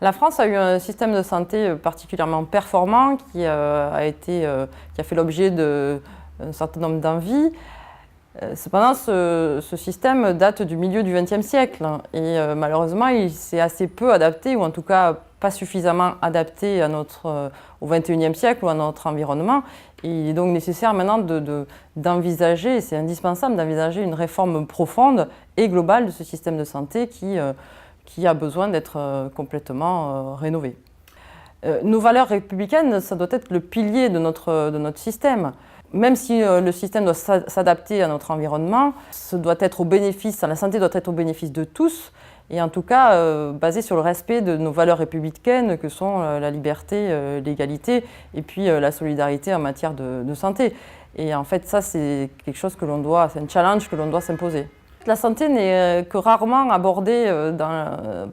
La France a eu un système de santé particulièrement performant qui a fait l'objet d'un certain nombre d'envies. Cependant, ce système date du milieu du XXe siècle et malheureusement, il s'est assez peu adapté, ou en tout cas pas suffisamment adapté au XXIe siècle ou à notre environnement. Et il est donc nécessaire maintenant d'envisager, c'est indispensable d'envisager une réforme profonde et globale de ce système de santé qui a besoin d'être complètement rénové. Nos valeurs républicaines, ça doit être le pilier de notre système. Même si le système doit s'adapter à notre environnement, la santé doit être au bénéfice de tous, et en tout cas basé sur le respect de nos valeurs républicaines que sont la liberté, l'égalité et puis la solidarité en matière de santé. Et en fait, ça, c'est quelque chose c'est un challenge que l'on doit s'imposer. La santé n'est que rarement abordée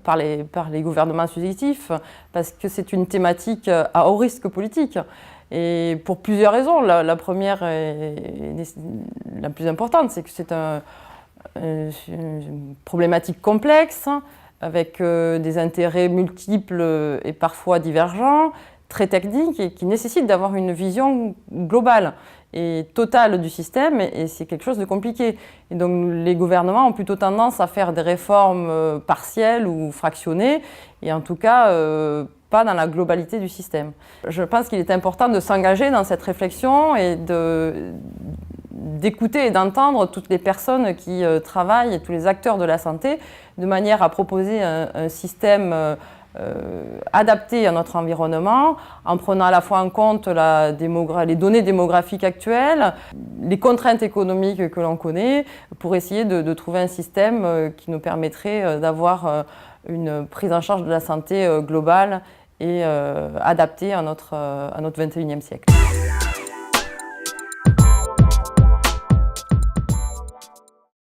par les gouvernements successifs parce que c'est une thématique à haut risque politique. Et pour plusieurs raisons. La première et la plus importante, c'est que c'est une problématique complexe avec des intérêts multiples et parfois divergents, très techniques et qui nécessite d'avoir une vision globale et totale du système, et c'est quelque chose de compliqué. Et donc les gouvernements ont plutôt tendance à faire des réformes partielles ou fractionnées, et en tout cas pas dans la globalité du système. Je pense qu'il est important de s'engager dans cette réflexion et d'écouter et d'entendre toutes les personnes qui travaillent et tous les acteurs de la santé, de manière à proposer un système adapté à notre environnement, en prenant à la fois en compte les données démographiques actuelles, les contraintes économiques que l'on connaît, pour essayer de trouver un système qui nous permettrait d'avoir une prise en charge de la santé globale et adaptée à notre XXIe siècle.